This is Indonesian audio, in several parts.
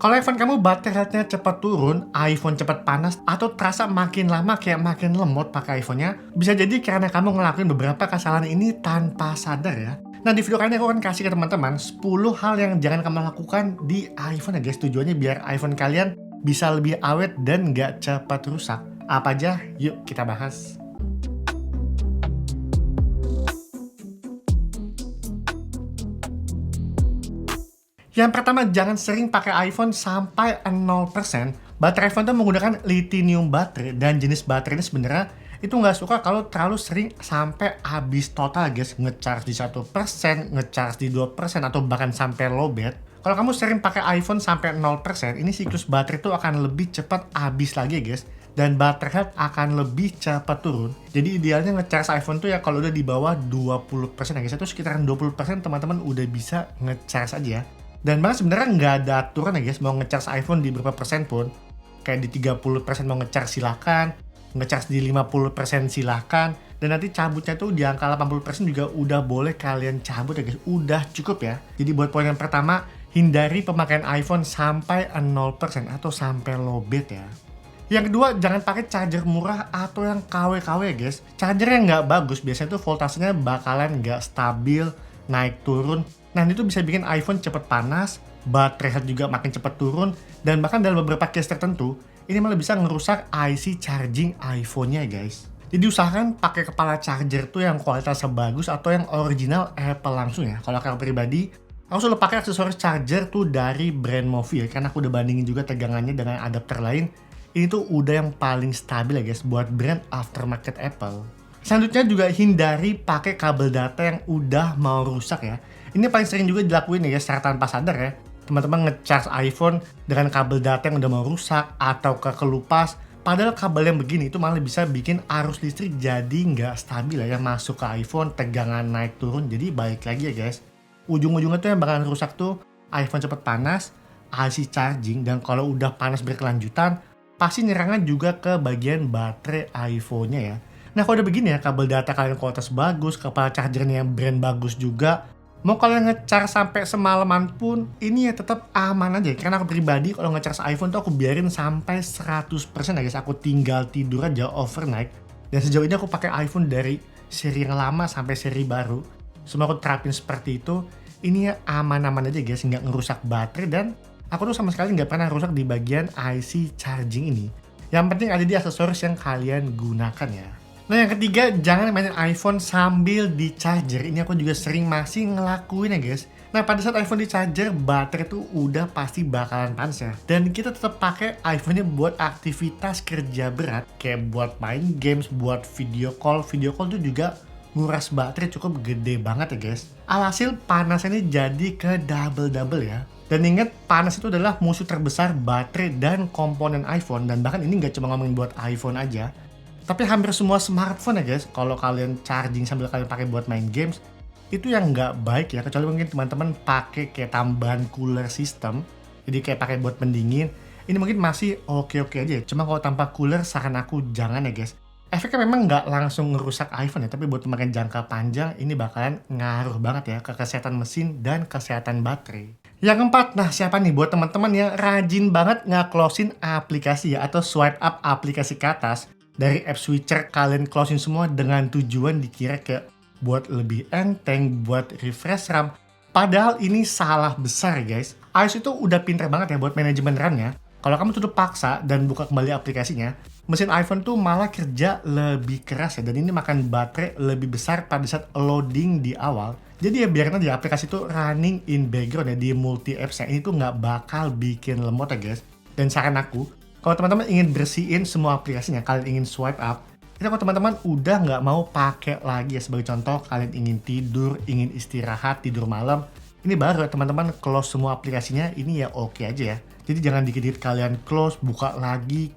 Kalau iPhone kamu baterai health-nya cepat turun, iPhone cepat panas, atau terasa makin lama kayak makin lemot pakai iPhone-nya, bisa jadi karena kamu ngelakuin beberapa kesalahan ini tanpa sadar ya. Nah, di video kali ini aku akan kasih ke teman-teman 10 hal yang jangan kamu lakukan di iPhone ya guys. Tujuannya biar iPhone kalian bisa lebih awet dan nggak cepat rusak. Apa aja? Yuk kita bahas. Yang pertama, jangan sering pakai iPhone sampai 0%. Baterai iPhone itu menggunakan lithium baterai, dan jenis baterai ini sebenarnya itu nggak suka kalau terlalu sering sampai habis total guys. Ngecharge di 1%, ngecharge di 2%, atau bahkan sampai lowbat. Kalau kamu sering pakai iPhone sampai 0%, ini siklus baterai itu akan lebih cepat habis lagi guys. Dan baterai health akan lebih cepat turun. Jadi idealnya ngecharge iPhone tuh ya kalau udah di bawah 20% ya guys. Itu sekitaran 20% teman-teman udah bisa ngecharge aja. Dan bahkan sebenarnya nggak ada aturan ya guys, mau ngecharge iPhone di berapa persen pun. Kayak di 30% mau ngecharge silakan, ngecharge di 50% silakan, dan nanti cabutnya tuh di angka 80% juga udah boleh kalian cabut ya guys. Udah cukup ya. Jadi buat poin yang pertama, hindari pemakaian iPhone sampai 0% atau sampai lowbat ya. Yang kedua, jangan pakai charger murah atau yang KW-KW ya guys. Charger yang nggak bagus, biasanya tuh voltasenya bakalan nggak stabil, naik turun. Nah, itu bisa bikin iPhone cepat panas, baterai health juga makin cepat turun, dan bahkan dalam beberapa case tertentu, ini malah bisa ngerusak IC charging iPhone-nya guys. Jadi usahakan pakai kepala charger tuh yang kualitasnya bagus atau yang original Apple langsung ya. Kalau aku pribadi, aku selalu pakai aksesoris charger tuh dari brand Movi ya, karena aku udah bandingin juga tegangannya dengan adapter lain. Ini tuh udah yang paling stabil ya guys buat brand aftermarket Apple. Selanjutnya juga hindari pakai kabel data yang udah mau rusak ya. Ini paling sering juga dilakuin ya secara tanpa sadar ya. Teman-teman ngecharge iPhone dengan kabel data yang udah mau rusak atau kelupas. Padahal kabel yang begini itu malah bisa bikin arus listrik jadi nggak stabil ya. Yang masuk ke iPhone, tegangan naik turun. Jadi balik lagi ya guys. Ujung-ujungnya tuh yang bakalan rusak tuh iPhone cepet panas, IC charging, dan kalau udah panas berkelanjutan, pasti nyerangnya juga ke bagian baterai iPhone-nya ya. Nah kalau udah begini ya, kabel data kalian kualitas bagus, kepala chargernya yang brand bagus juga, mau kalian ngecharge sampai semalaman pun, ini ya tetap aman aja. Karena aku pribadi kalau ngecharge iPhone tuh aku biarin sampai 100% ya guys. Aku tinggal tidur aja overnight. Dan sejauh ini aku pakai iPhone dari seri yang lama sampai seri baru. Semua aku terapin seperti itu. Ini ya aman-aman aja guys, nggak ngerusak baterai, dan aku tuh sama sekali nggak pernah rusak di bagian IC charging ini. Yang penting ada di aksesoris yang kalian gunakan ya. Nah yang ketiga, jangan mainin iPhone sambil di charger. Ini aku juga sering masih ngelakuin ya guys. Nah pada saat iPhone di charger, baterai tuh udah pasti bakalan panas ya. Dan kita tetap pakai iPhone-nya buat aktivitas kerja berat. Kayak buat main games, buat video call. Video call tuh juga nguras baterai cukup gede banget ya guys. Alhasil panasnya ini jadi ke double-double ya. Dan ingat, panas itu adalah musuh terbesar baterai dan komponen iPhone. Dan bahkan ini nggak cuma ngomongin buat iPhone aja, tapi hampir semua smartphone ya guys, kalau kalian charging sambil kalian pakai buat main games, itu yang nggak baik ya. Kecuali mungkin teman-teman pakai kayak tambahan cooler system, jadi kayak pakai buat pendingin, ini mungkin masih oke-oke aja. Cuma kalau tanpa cooler, saran aku jangan ya guys. Efeknya memang nggak langsung ngerusak iPhone ya, tapi buat pemakaian jangka panjang, ini bakalan ngaruh banget ya ke kesehatan mesin dan kesehatan baterai. Yang keempat, nah siapa nih buat teman-teman yang rajin banget nge-closein aplikasi ya, atau swipe up aplikasi ke atas. Dari app switcher kalian closein semua dengan tujuan dikira kayak buat lebih enteng, buat refresh RAM. Padahal ini salah besar guys. iOS itu udah pinter banget ya buat manajemen RAM-nya. Kalau kamu tutup paksa dan buka kembali aplikasinya, mesin iPhone tuh malah kerja lebih keras ya. Dan ini makan baterai lebih besar pada saat loading di awal. Jadi ya biarin aja aplikasi itu running in background ya di multi apps-nya. Ini tuh nggak bakal bikin lemot ya guys. Dan saran aku, kalau teman-teman ingin bersihin semua aplikasinya, kalian ingin swipe up, itu kalau teman-teman udah nggak mau pakai lagi ya. Sebagai contoh, kalian ingin tidur, ingin istirahat, tidur malam, ini baru ya teman-teman close semua aplikasinya, ini ya oke aja ya. Jadi jangan dikit-dikit kalian close, buka lagi,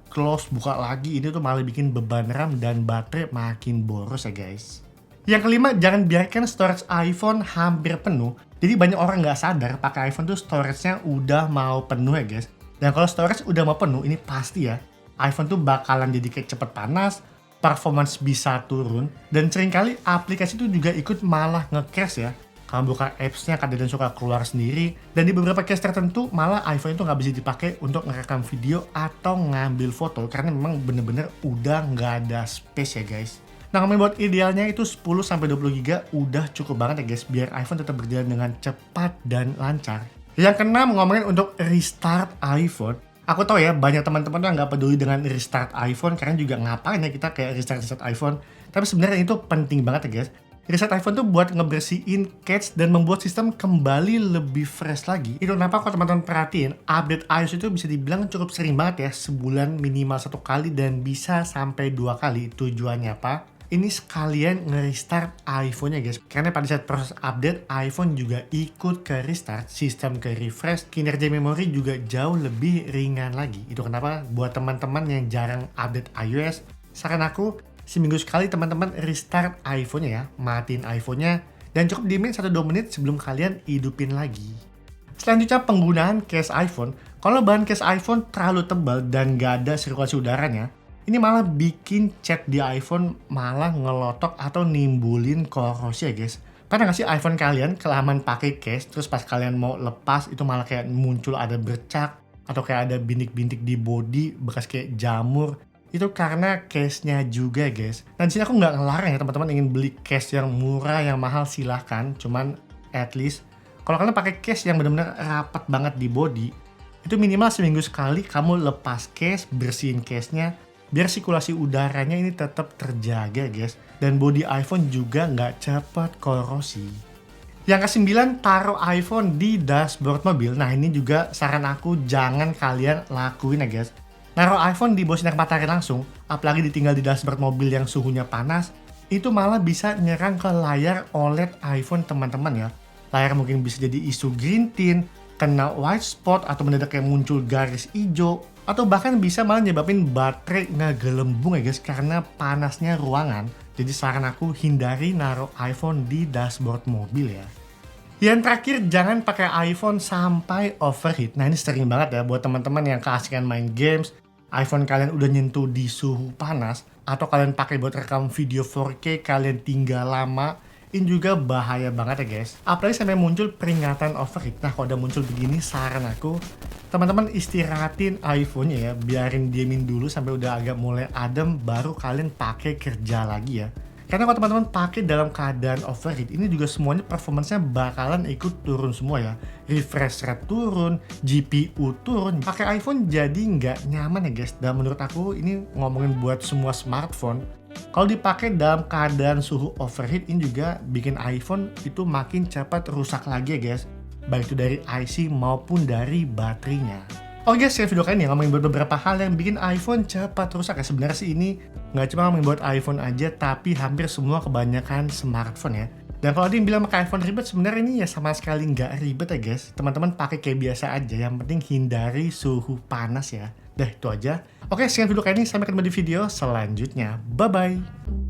ini tuh malah bikin beban RAM dan baterai makin boros ya guys. Yang kelima, jangan biarkan storage iPhone hampir penuh. Jadi banyak orang nggak sadar pakai iPhone tuh storage-nya udah mau penuh ya guys. Dan kalau storage udah mau penuh, ini pasti ya, iPhone tuh bakalan jadi kayak cepet panas, performance bisa turun, dan seringkali aplikasi tuh juga ikut malah nge-crash ya. kamu buka apps-nya kadang suka keluar sendiri, dan di beberapa case tertentu malah iPhone itu nggak bisa dipakai untuk ngerekam video atau ngambil foto karena memang bener-bener udah nggak ada space ya guys. Nah, ngomongin buat idealnya itu 10-20 GB udah cukup banget ya guys biar iPhone tetap berjalan dengan cepat dan lancar. Yang keenam, ngomongin untuk restart iPhone. Aku tahu ya, banyak teman-teman tuh nggak peduli dengan restart iPhone karena juga ngapain ya kita kayak restart iPhone. Tapi sebenarnya itu penting banget ya guys. Reset iPhone tuh buat ngebersihin cache dan membuat sistem kembali lebih fresh lagi. Itu kenapa kalau teman-teman perhatiin, update iOS itu bisa dibilang cukup sering banget ya. Sebulan minimal 1 kali dan bisa sampai 2 kali. Tujuannya apa? Ini sekalian nge-restart iPhone-nya guys. Karena pada saat proses update, iPhone juga ikut ke restart, sistem ke refresh, kinerja memori juga jauh lebih ringan lagi. Itu kenapa buat teman-teman yang jarang update iOS, saran aku, seminggu sekali teman-teman restart iPhone-nya ya, matiin iPhone-nya, dan cukup diemin 1-2 menit sebelum kalian hidupin lagi. Selanjutnya penggunaan case iPhone. Kalau bahan case iPhone terlalu tebal dan gak ada sirkulasi udaranya, ini malah bikin cat di iPhone malah ngelotok atau nimbulin korosi ya guys. Pernah nggak sih iPhone kalian kelamaan pakai case, terus pas kalian mau lepas itu malah kayak muncul ada bercak, atau kayak ada bintik-bintik di body, bekas kayak jamur. Itu karena case-nya juga guys. Nah di sini aku nggak ngelarang ya teman-teman ingin beli case yang murah, yang mahal silahkan. Cuman at least, kalau kalian pakai case yang benar-benar rapat banget di body, itu minimal seminggu sekali kamu lepas case, bersihin case-nya, biar sirkulasi udaranya ini tetap terjaga guys. Dan body iPhone juga nggak cepat korosi. Yang ke-9, taruh iPhone di dashboard mobil. Nah ini juga saran aku jangan kalian lakuin ya guys. Naruh iPhone di bawah sinar matahari langsung, apalagi ditinggal di dashboard mobil yang suhunya panas, itu malah bisa nyerang ke layar OLED iPhone teman-teman ya. Layar mungkin bisa jadi isu green tint, kena white spot atau mendadak kayak muncul garis hijau, atau bahkan bisa malah nyebabin baterai ngegelembung ya guys karena panasnya ruangan. Jadi saran aku hindari naruh iPhone di dashboard mobil ya. Yang terakhir, jangan pakai iPhone sampai overheat. Nah ini sering banget ya buat teman-teman yang keasikan main games, iPhone kalian udah nyentuh di suhu panas, atau kalian pakai buat rekam video 4K kalian tinggal lama, ini juga bahaya banget ya guys. Apalagi sampai muncul peringatan overheat. Nah kalau udah muncul begini, saran aku, teman-teman istirahatin iPhone-nya ya, biarin diemin dulu sampai udah agak mulai adem, baru kalian pakai kerja lagi ya. Karena kalau teman-teman pakai dalam keadaan overheat, ini juga semuanya performance-nya bakalan ikut turun semua ya. Refresh rate turun, GPU turun. Pakai iPhone jadi nggak nyaman ya guys. Dan menurut aku ini ngomongin buat semua smartphone, kalau dipakai dalam keadaan suhu overheat, ini juga bikin iPhone itu makin cepat rusak lagi ya guys. Baik itu dari IC maupun dari baterainya. Oke guys, video kali ini ngomongin buat beberapa hal yang bikin iPhone cepat rusak ya. Sebenarnya sih ini nggak cuma ngomongin buat iPhone aja, tapi hampir semua kebanyakan smartphone ya. Dan kalau ada yang bilang pakai iPhone ribet, sebenarnya ini ya sama sekali nggak ribet ya guys. Teman-teman pakai kayak biasa aja, yang penting hindari suhu panas ya. Dah itu aja. Oke, sekian video kali ini, sampai ketemu di video selanjutnya. Bye-bye.